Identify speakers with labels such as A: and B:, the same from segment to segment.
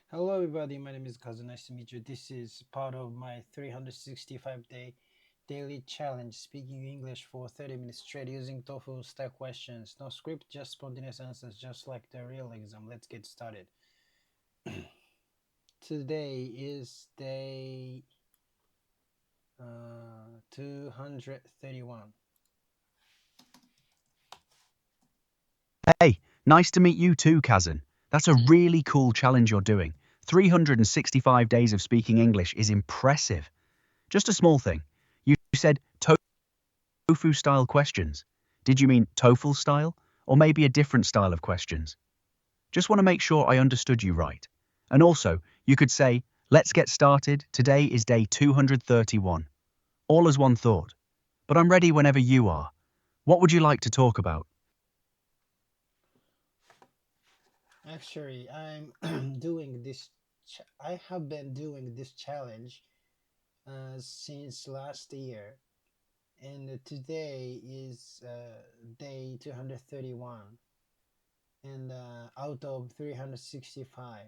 A: Hello, everybody. My name is Kazu. Nice to meet you. This is part of my 365-day daily challenge, speaking English for 30 minutes straight using TOEFL style questions. No script, just spontaneous answers, just like the real exam. Let's get started. Today is day 231.
B: Hey, nice to meet you too, Kazan. That's a really cool challenge you're doing. 365 days of speaking English is impressive. Just a small thing. You said tofu style questions. Did you mean TOEFL style? Or maybe a different style of questions? Just want to make sure I understood you right. And also, you could say, let's get started. Today is day 231. All as one thought. But I'm ready whenever you are. What would you like to talk about?
A: Actually, I'm doing this. I have been doing this challenge since last year, and today is day 231 and out of 365.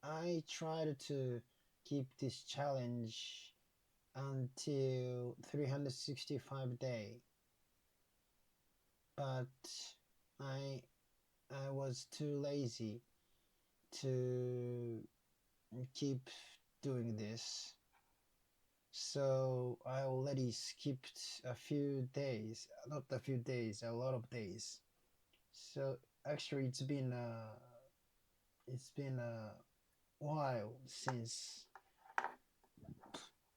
A: I tried to keep this challenge until 365 day, but i I was too lazy to keep doing this. So I already skipped a few days, not a few days, a lot of days. So actually, it's been a while since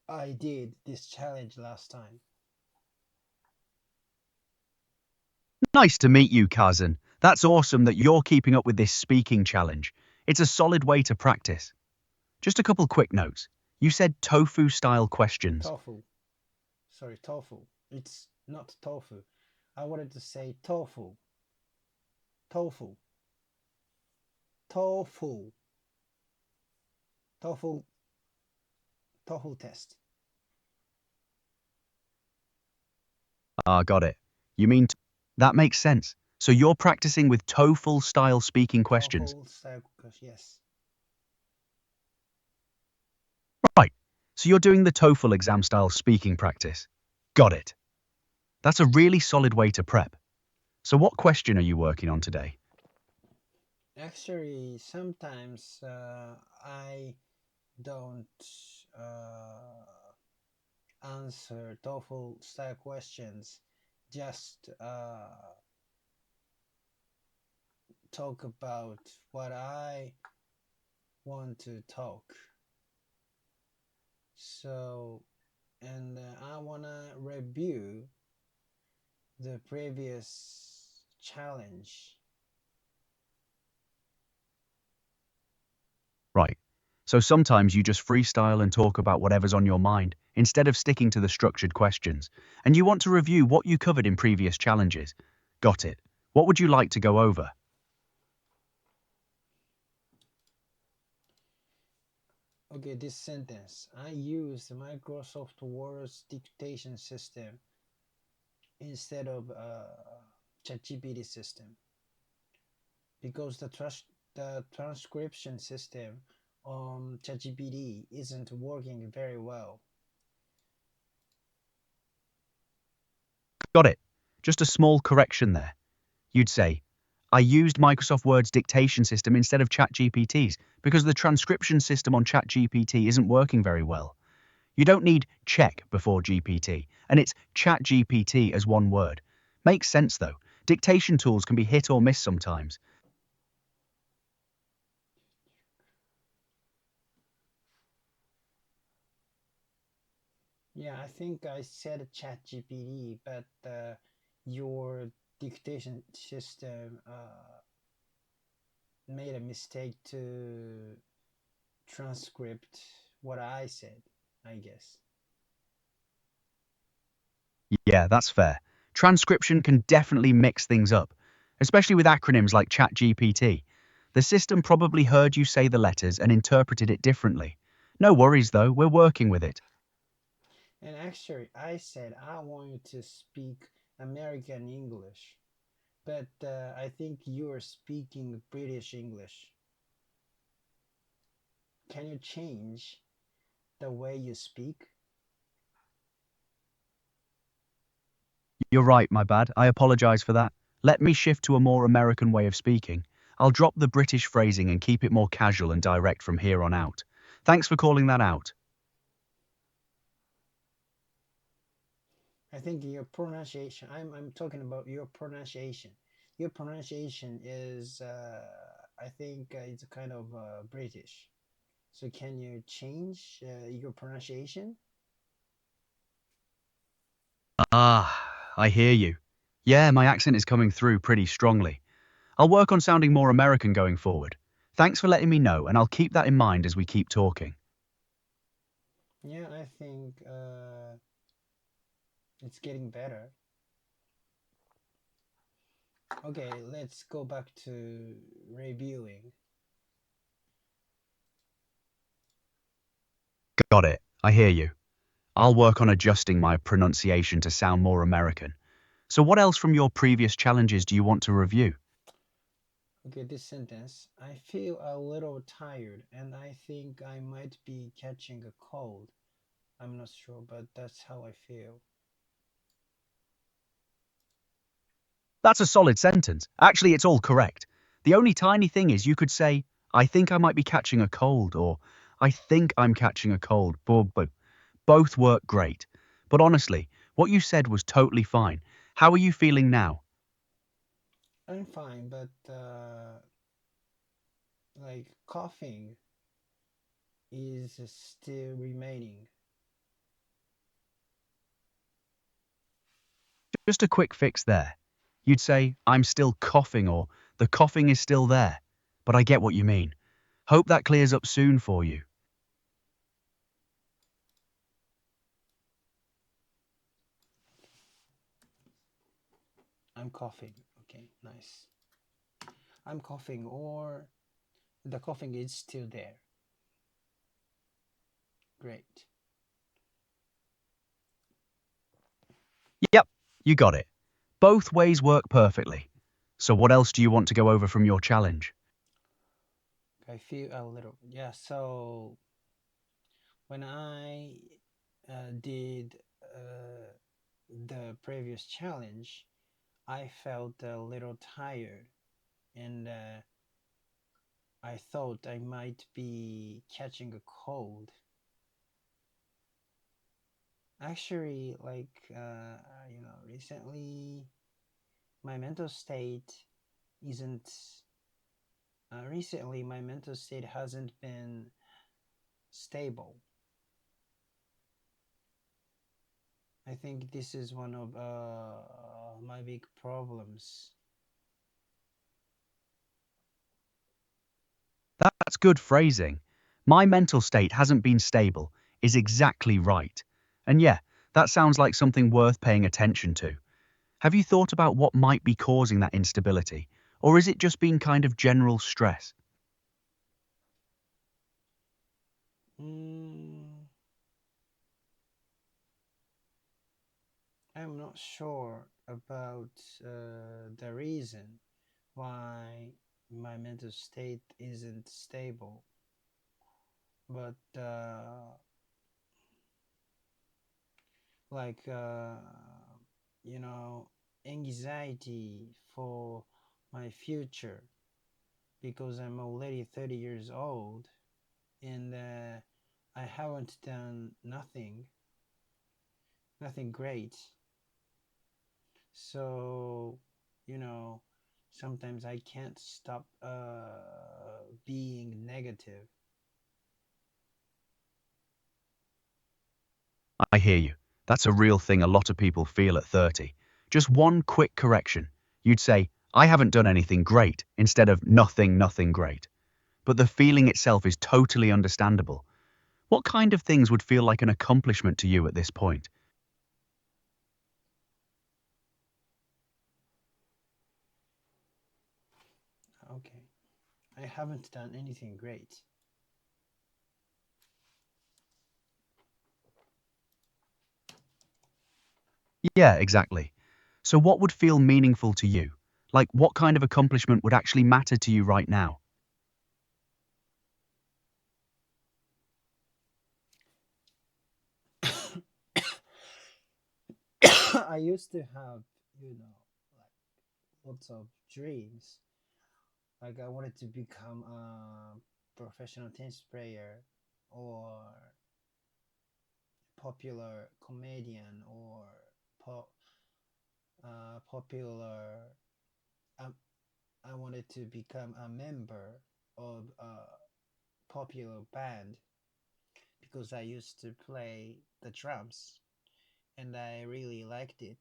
A: I did this challenge last time.
B: Nice to meet you, Kazan. That's awesome that you're keeping up with this speaking challenge. It's a solid way to practice. Just a couple quick notes. You said tofu style questions.
A: Tofu. Sorry, tofu. It's not tofu. I wanted to say tofu. Tofu. Tofu. Tofu. Tofu test.
B: Ah, got it. You mean that makes sense. So you're practicing with TOEFL style speaking questions.
A: Tofu style. Yes.
B: Right. So you're doing the TOEFL exam style speaking practice. Got it. That's a really solid way to prep. So what question are you working on today?
A: Actually, sometimes I don't uh, answer TOEFL style questions. Just talk about what I want to talk. So, and I wanna review the previous challenge.
B: Right. So sometimes you just freestyle and talk about whatever's on your mind instead of sticking to the structured questions. And you want to review what you covered in previous challenges. Got it. What would you like to go over?
A: Okay, this sentence. I use the Microsoft Word's dictation system instead of ChatGPT system because the transcription system on ChatGPT isn't working very well.
B: Got it. Just a small correction there. You'd say, I used Microsoft Word's dictation system instead of ChatGPT's because the transcription system on ChatGPT isn't working very well. You don't need check before GPT, and it's ChatGPT as one word. Makes sense though. Dictation tools can be hit or miss sometimes.
A: Yeah, I think I said ChatGPT, but your dictation system made a mistake to transcript what I said, I guess.
B: Yeah, that's fair. Transcription can definitely mix things up, especially with acronyms like ChatGPT. The system probably heard you say the letters and interpreted it differently. No worries though, we're working with it.
A: And actually, I said I want you to speak American English, but I think you are speaking British English. Can you change the way you speak?
B: You're right, my bad. I apologize for that. Let me shift to a more American way of speaking. I'll drop the British phrasing and keep it more casual and direct from here on out. Thanks for calling that out.
A: I think your pronunciation, I'm talking about your pronunciation. Your pronunciation is, I think it's kind of British. So can you change your pronunciation?
B: Ah, I hear you. Yeah, my accent is coming through pretty strongly. I'll work on sounding more American going forward. Thanks for letting me know, and I'll keep that in mind as we keep talking.
A: Yeah, I think it's getting better. Okay, let's go back to reviewing.
B: Got it. I hear you. I'll work on adjusting my pronunciation to sound more American. So, what else from your previous challenges do you want to review?
A: Okay, this sentence. I feel a little tired and I think I might be catching a cold. I'm not sure, but that's how I feel.
B: That's a solid sentence. Actually, it's all correct. The only tiny thing is you could say, I think I might be catching a cold, or I think I'm catching a cold. Both work great. But honestly, what you said was totally fine. How are you feeling now?
A: I'm fine, but like coughing is still remaining.
B: Just a quick fix there. You'd say, I'm still coughing, or the coughing is still there. But I get what you mean. Hope that clears up soon for you.
A: I'm coughing. Okay, nice. I'm coughing, or the coughing is still there. Great.
B: Yep, you got it. Both ways work perfectly. So, what else do you want to go over from your challenge?
A: I feel a little. Yeah, so when I did the previous challenge, I felt a little tired and I thought I might be catching a cold. Actually, recently my mental state isn't. Recently, my mental state hasn't been stable. I think this is one of my big problems.
B: That's good phrasing. My mental state hasn't been stable is exactly right. And yeah, that sounds like something worth paying attention to. Have you thought about what might be causing that instability? Or is it just been kind of general stress?
A: Mm, I'm not sure about the reason why my mental state isn't stable, but like you know, anxiety for my future because I'm already 30 years old and I haven't done nothing great. So, you know, sometimes I can't stop being negative.
B: I hear you. That's a real thing a lot of people feel at 30. Just one quick correction. You'd say, I haven't done anything great, instead of nothing great. But the feeling itself is totally understandable. What kind of things would feel like an accomplishment to you at this point?
A: Okay, I haven't done anything great.
B: Yeah, exactly. So what would feel meaningful to you? Like, what kind of accomplishment would actually matter to you right now?
A: I used to have, like lots of dreams. Like I wanted to become a professional tennis player or popular comedian or popular. Um, I wanted to become a member of a popular band because I used to play the drums and I really liked it.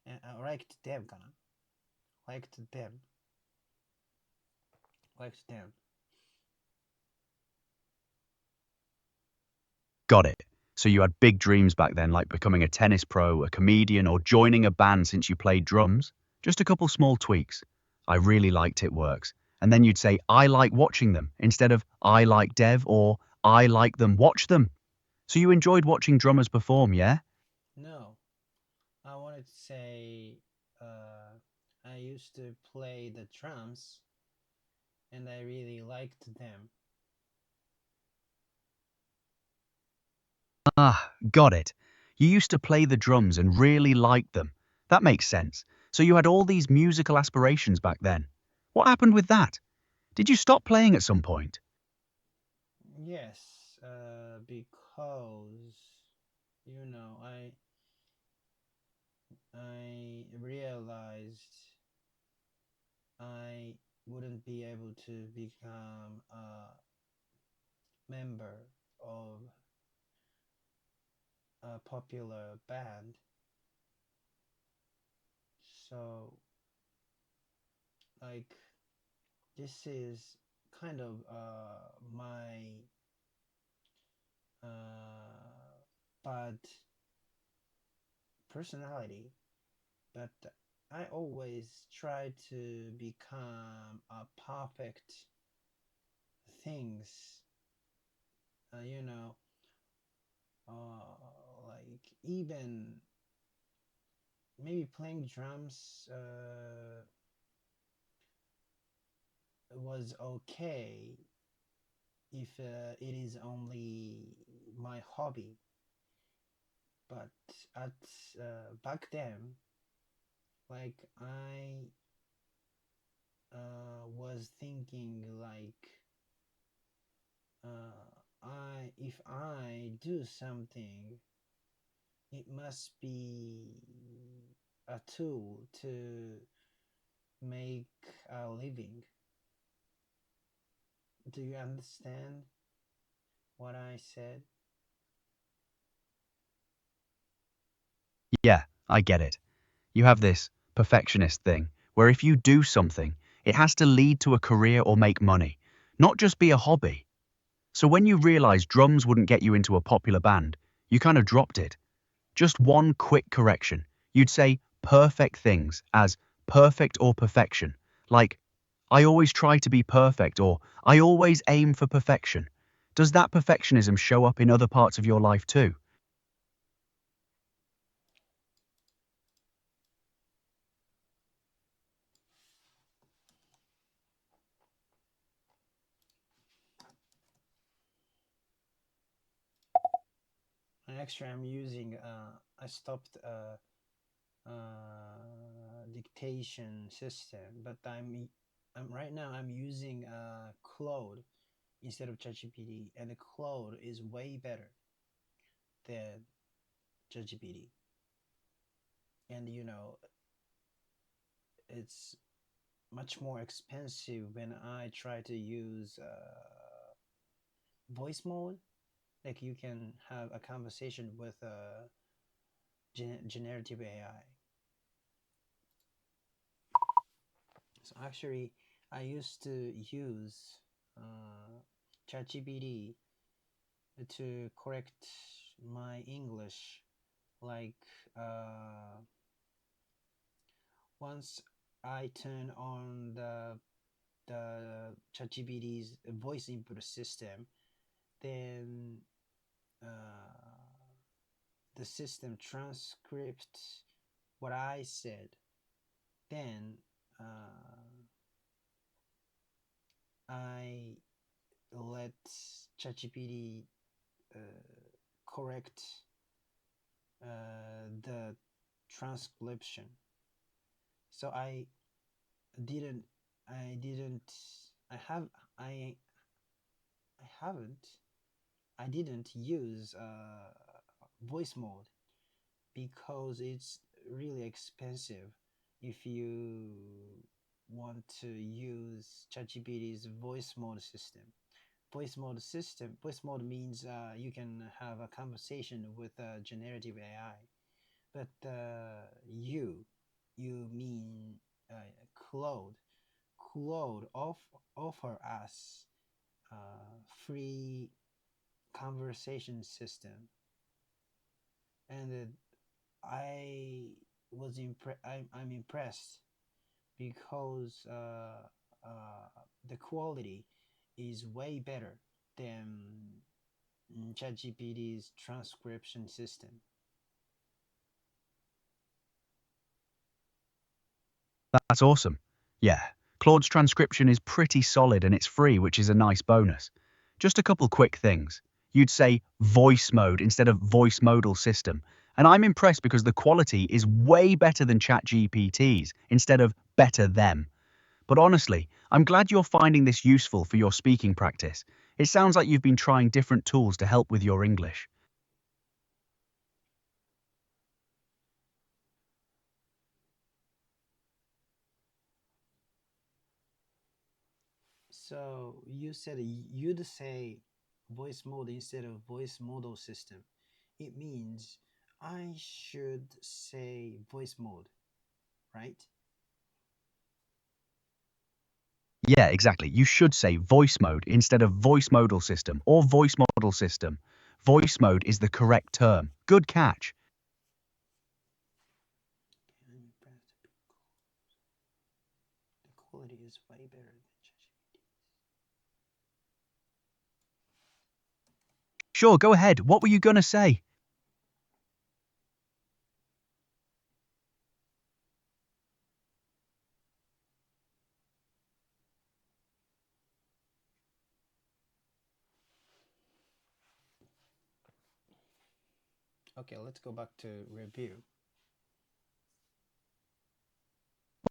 A: And I liked them, kind of liked them, liked them.
B: Got it. So you had big dreams back then, like becoming a tennis pro, a comedian, or joining a band since you played drums? Just a couple small tweaks. I really liked it works. And then you'd say, I like watching them, instead of I like Dev or I like them, watch them. So you enjoyed watching drummers perform, yeah?
A: No, I wanted to say I used to play the drums and I really liked them.
B: Ah, got it. You used to play the drums and really liked them. That makes sense. So you had all these musical aspirations back then. What happened with that? Did you stop playing at some point?
A: Yes, because I realized I wouldn't be able to become a member of a popular band. So, like, this is kind of my bad personality, but I always try to become a perfect things. Uh, you know, like even maybe playing drums was okay if it is only my hobby. But at back then, like I was thinking like I if I do something, it must be a tool to make a living. Do you understand what I said?
B: Yeah, I get it. You have this perfectionist thing where if you do something, it has to lead to a career or make money, not just be a hobby. So when you realized drums wouldn't get you into a popular band, you kind of dropped it. Just one quick correction. You'd say perfect things as perfect or perfection, like I always try to be perfect or I always aim for perfection. Does that perfectionism show up in other parts of your life too?
A: And actually, I stopped dictation system, but I'm right now I'm using Claude instead of ChatGPT, and the Claude is way better than ChatGPT. And it's much more expensive when I try to use voice mode. Like you can have a conversation with a generative AI. So actually, I used to use ChatGPT to correct my English. Like once I turn on the ChatGPT's voice input system, then the system transcripts what I said. then I let ChatGPT uh, correct the transcription. So didn't I didn't I have I haven't I didn't use voice mode because it's really expensive if you want to use ChatGPT's voice mode means you can have a conversation with a generative AI. But you mean uh, Claude. Claude offer us a free conversation system, and I'm impressed because the quality is way better than ChatGPT's transcription system.
B: That's awesome. Yeah, Claude's transcription is pretty solid and it's free, which is a nice bonus. Just a couple quick things. You'd say voice mode instead of voice modal system. And I'm impressed because the quality is way better than ChatGPT's instead of better them. But honestly, I'm glad you're finding this useful for your speaking practice. It sounds like you've been trying different tools to help with your English.
A: So you said you'd say voice mode instead of voice modal system. It means I should say voice mode, right?
B: Yeah, exactly. You should say voice mode instead of voice modal system or voice model system. Voice mode is the correct term. Good catch.
A: I'm impressed. The quality is way better than ChatGPT.
B: Sure, go ahead. What were you going to say?
A: Okay, let's go back to review.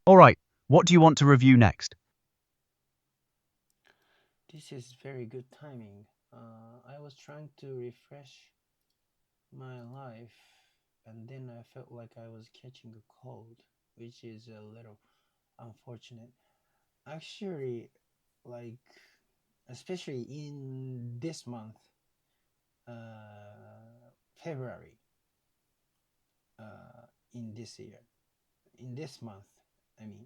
B: All right, what do you want to review next?
A: This is very good timing. I was trying to refresh my life, and then I felt like I was catching a cold, which is a little unfortunate. Actually, like, especially in this month, February, in this year, in this month, I mean,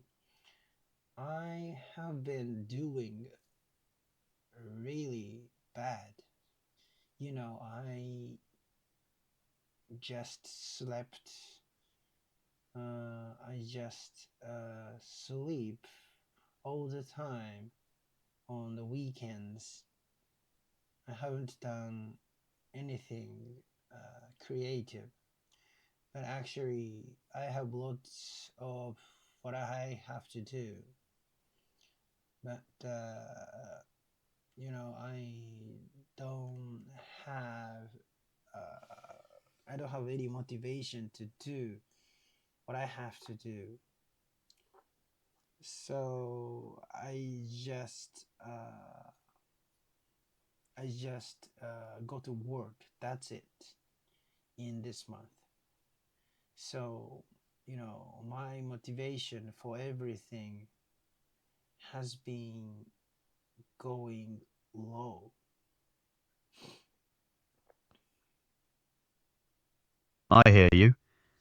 A: I have been doing really bad. I just slept. I just sleep all the time on the weekends. I haven't done anything creative, but actually, I have lots of what I have to do. But I don't have I don't have any motivation to do what I have to do. So I just go to work. That's it in this month. So my motivation for everything has been going low.
B: I hear you.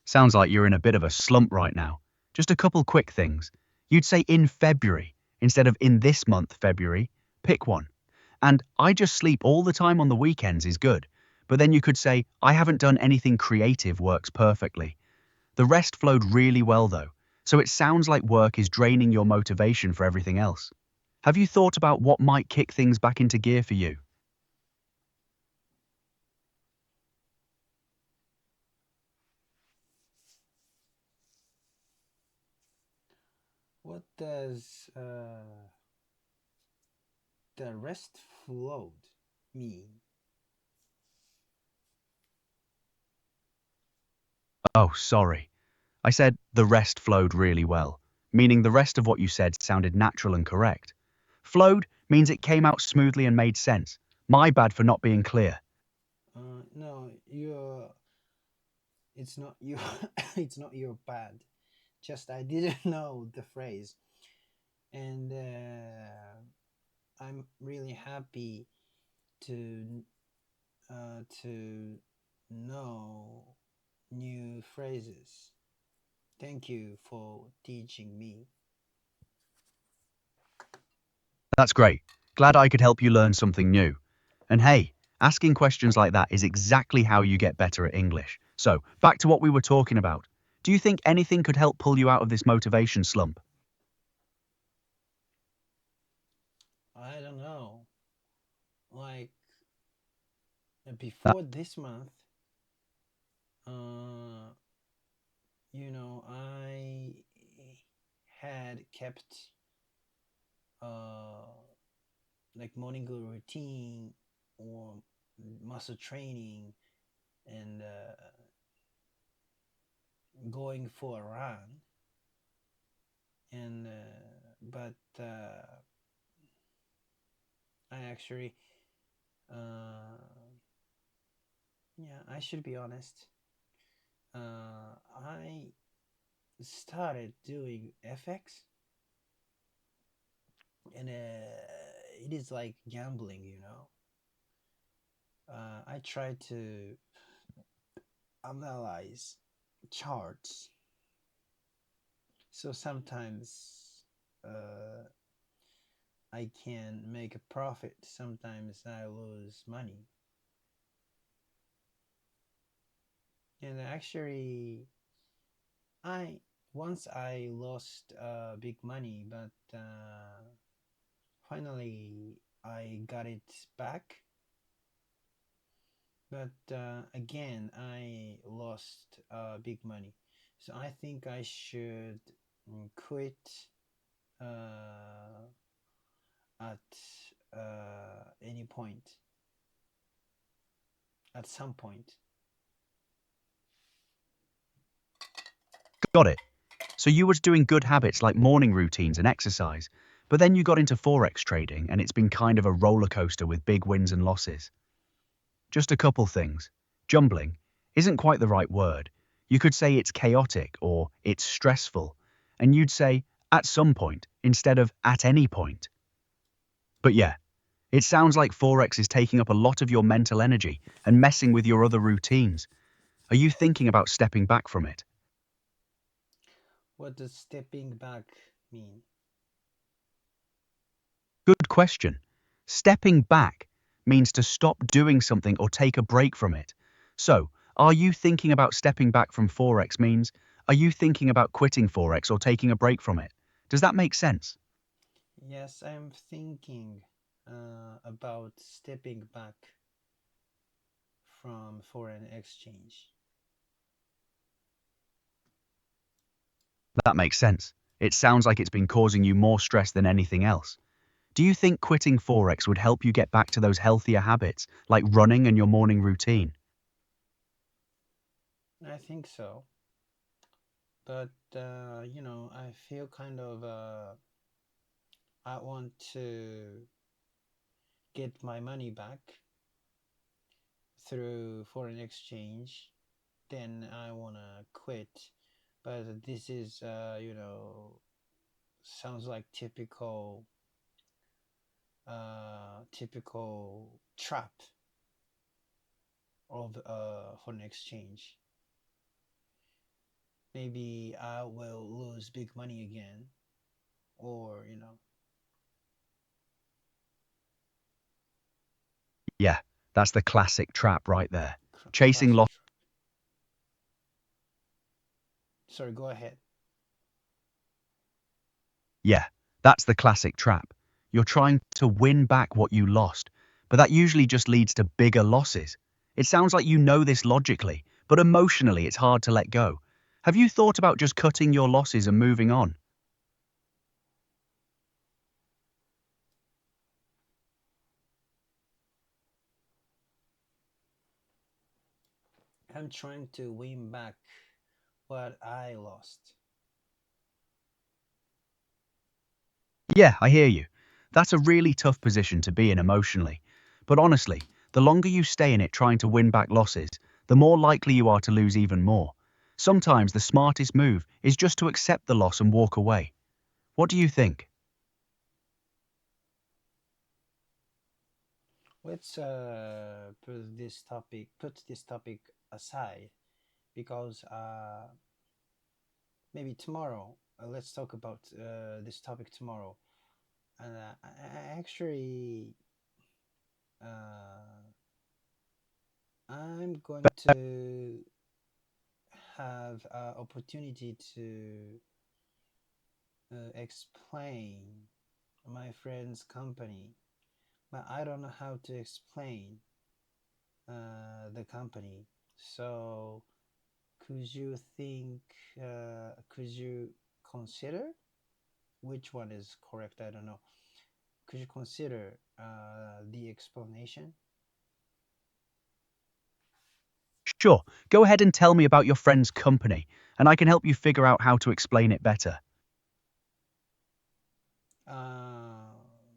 B: Sounds like you're in a bit of a slump right now. Just a couple quick things. You'd say in February instead of in this month, February. Pick one. And I just sleep all the time on the weekends is good. But then you could say, I haven't done anything creative works perfectly. The rest flowed really well though. So it sounds like work is draining your motivation for everything else. Have you thought about what might kick things back into gear for you?
A: does the rest flowed mean?
B: Oh, sorry. I said the rest flowed really well, meaning the rest of what you said sounded natural and correct. Flowed means it came out smoothly and made sense. My bad for not being clear.
A: No, you're. It's not you. It's not your bad. Just I didn't know the phrase, and I'm really happy to to know new phrases. Thank you for teaching me.
B: That's great. Glad I could help you learn something new. And hey, asking questions like that is exactly how you get better at English. So, back to what we were talking about. Do you think anything could help pull you out of this motivation slump?
A: I don't know. Like
B: That,
A: before this month, uh, I had kept uh like morning routine or muscle training and going for a run and but I actually uh, yeah, I should be honest, I started doing FX, and it is like gambling, I try to analyze charts, so sometimes uh, I can make a profit, sometimes I lose money. And actually, I once I lost big money, but finally I got it back. But again, I lost big money. So I think I should quit uh, at any point, at some point.
B: got it. So you was doing good habits like morning routines and exercise, but then you got into Forex trading and it's been kind of a roller coaster with big wins and losses. Just a couple things. Jumbling isn't quite the right word. You could say it's chaotic or it's stressful, and you'd say at some point instead of at any point. But yeah, it sounds like Forex is taking up a lot of your mental energy and messing with your other routines. Are you thinking about stepping back from it?
A: What does stepping back mean?
B: Good question. Stepping back means to stop doing something or take a break from it. So, are you thinking about stepping back from Forex means, are you thinking about quitting Forex or taking a break from it? Does that make sense?
A: Yes, I'm thinking about stepping back from foreign exchange.
B: That makes sense. It sounds like it's been causing you more stress than anything else. Do you think quitting Forex would help you get back to those healthier habits, like running and your morning routine?
A: I think so, but I feel kind of I want to get my money back through foreign exchange. Then I wanna quit, but this is sounds like typical trap of foreign exchange. Maybe I will lose big money again, or
B: Yeah, that's the classic trap right there. Chasing
A: classic
B: loss.
A: trap. Sorry, go ahead.
B: Yeah, that's the classic trap. You're trying to win back what you lost, but that usually just leads to bigger losses. It sounds like you know this logically, but emotionally it's hard to let go. Have you thought about just cutting your losses and moving on?
A: I'm trying to win back what I lost.
B: Yeah, I hear you. That's a really tough position to be in emotionally. But honestly, the longer you stay in it trying to win back losses, the more likely you are to lose even more. Sometimes the smartest move is just to accept the loss and walk away. What do you think?
A: Let's put this topic aside because maybe tomorrow. Let's talk about this topic tomorrow. And I actually, uh, I'm going to have opportunity to explain my friend's company, but I don't know how to explain the company. So could you think? Could you consider which one is correct? I don't know. Could you consider the explanation?
B: Sure, go ahead and tell me about your friend's company, and I can help you figure out how to explain it better.
A: Uh,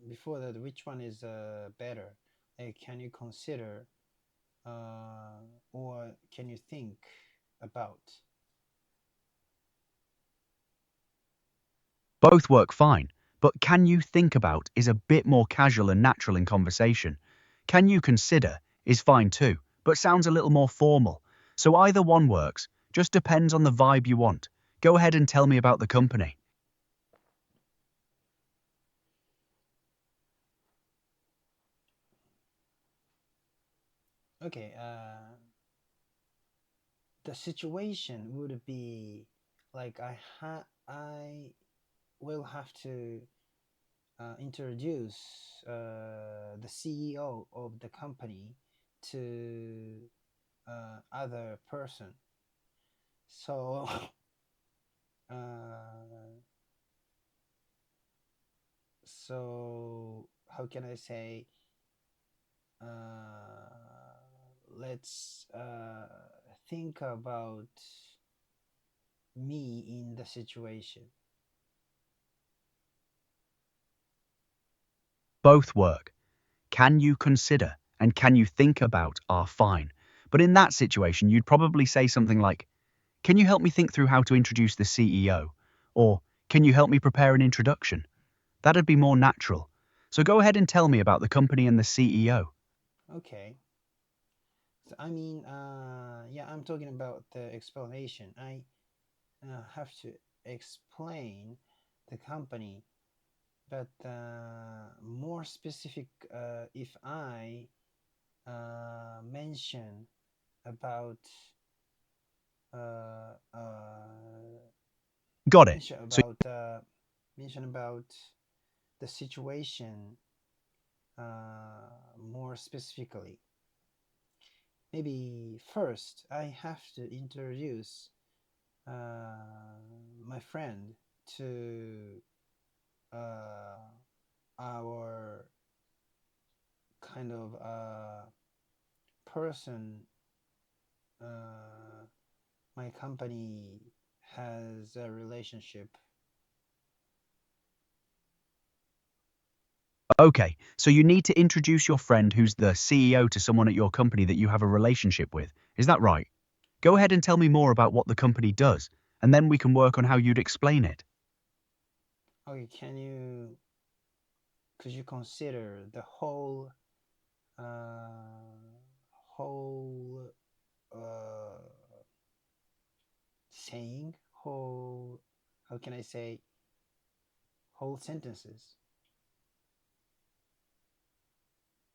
A: Before that, which one is better? Can you consider uh, or can you think about?
B: Both work fine, but can you think about is a bit more casual and natural in conversation. Can you consider is fine too, but sounds a little more formal. So either one works, just depends on the vibe you want. Go ahead and tell me about the company.
A: Okay, the situation would be like I will have to introduce the CEO of the company to other person. So uh, so how can I say? Let's think about me in the situation.
B: Both work. Can you consider and can you think about are fine. But in that situation, you'd probably say something like, can you help me think through how to introduce the CEO? Or, can you help me prepare an introduction? That'd be more natural. So go ahead and tell me about the company and the CEO.
A: Okay. So I mean, yeah, I'm talking about the explanation. I have to explain the company, but more specific if I mention about uh, uh,
B: Got it.
A: mention
B: So
A: about mention about the situation more specifically. Maybe first I have to introduce my friend to uh, our kind of person uh, my company has a relationship.
B: okay, so you need to introduce your friend who's the CEO to someone at your company that you have a relationship with. Is that right? Go ahead and tell me more about what the company does, and then we can work on how you'd explain it.
A: Okay, could you consider the whole uh, saying, whole, how can I say, whole sentences?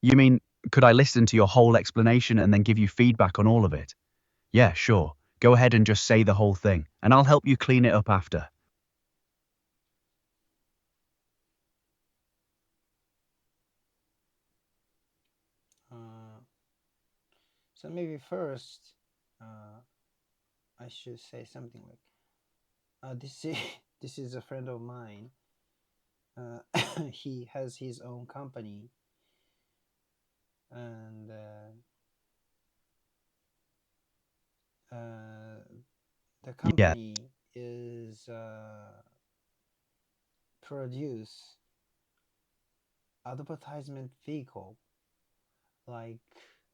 B: You mean, could I listen to your whole explanation and then give you feedback on all of it? Yeah, sure. Go ahead and just say the whole thing, and I'll help you clean it up after.
A: Uh, so maybe first, uh, I should say something like, this is this is a friend of mine. Uh, he has his own company, and the
B: Yeah,
A: company is produce advertisement vehicle like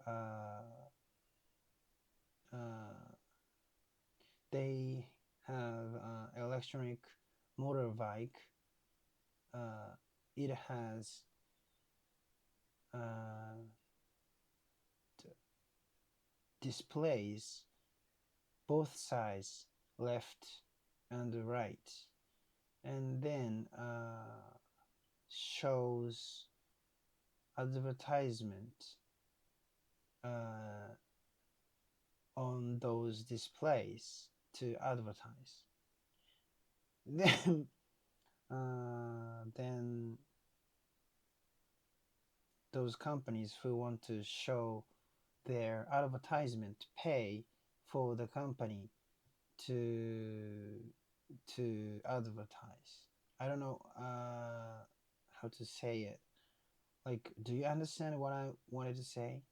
A: uh, uh, they have electronic motorbike. It has uh, displays both sides, left and right, and then shows advertisement uh, on those displays to advertise. Then those companies who want to show their advertisement pay for the company to advertise. I don't know how to say it. Like, do you understand what I wanted to say?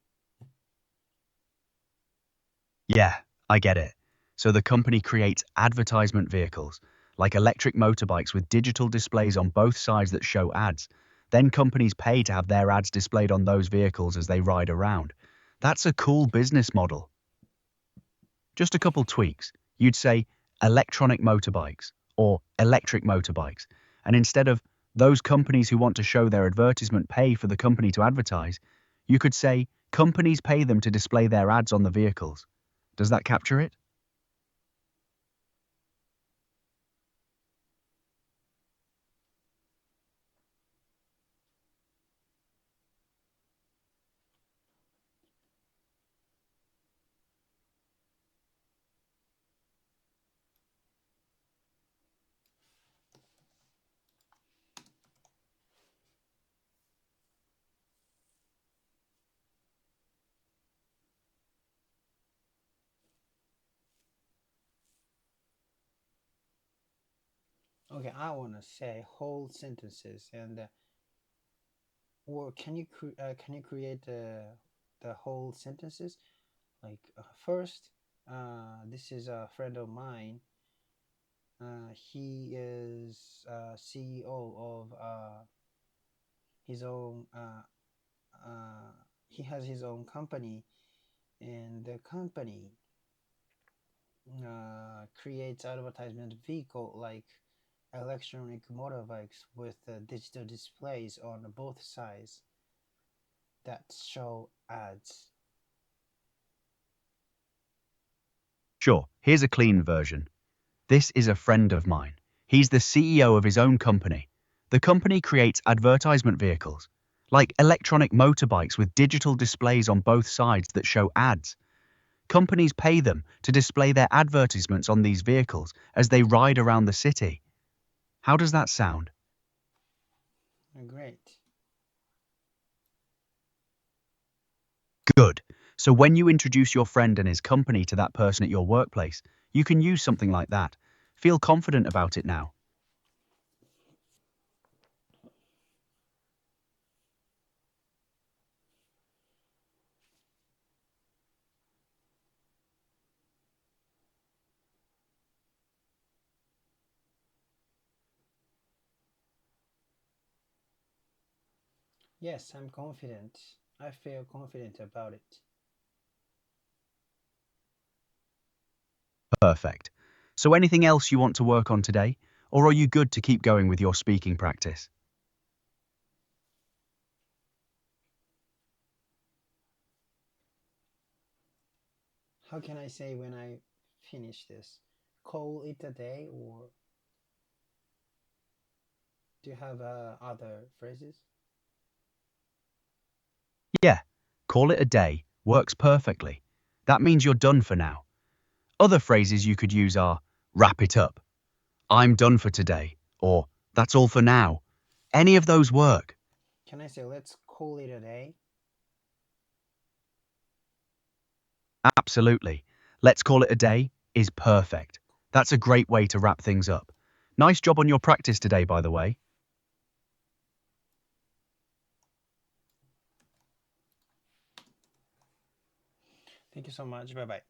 B: yeah, I get it. So the company creates advertisement vehicles, like electric motorbikes with digital displays on both sides that show ads. Then companies pay to have their ads displayed on those vehicles as they ride around. That's a cool business model. Just a couple tweaks. You'd say electronic motorbikes or electric motorbikes. And instead of those companies who want to show their advertisement pay for the company to advertise, you could say companies pay them to display their ads on the vehicles. Does that capture it?
A: Okay, I want to say whole sentences and or can you create the whole sentences? Like first, this is a friend of mine. He is CEO of his own. Uh, he has his own company, and the company creates advertisement vehicle like electronic motorbikes with digital displays on both sides that show ads.
B: Sure, here's a clean version. This is a friend of mine. He's the CEO of his own company. The company creates advertisement vehicles, like electronic motorbikes with digital displays on both sides that show ads. Companies pay them to display their advertisements on these vehicles as they ride around the city. How does that sound?
A: Great.
B: Good. So when you introduce your friend and his company to that person at your workplace, you can use something like that. Feel confident about it now.
A: Yes, I'm confident. I feel confident about it.
B: Perfect. So anything else you want to work on today? Or are you good to keep going with your speaking practice?
A: How can I say when I finish this? Call it a day, or do you have other phrases?
B: Yeah, call it a day works perfectly. That means you're done for now. Other phrases you could use are wrap it up, I'm done for today, or that's all for now. Any of those work.
A: Can I say let's call it a day?
B: Absolutely. Let's call it a day is perfect. That's a great way to wrap things up. Nice job on your practice today, by the way.
A: Thank you so much. Bye bye.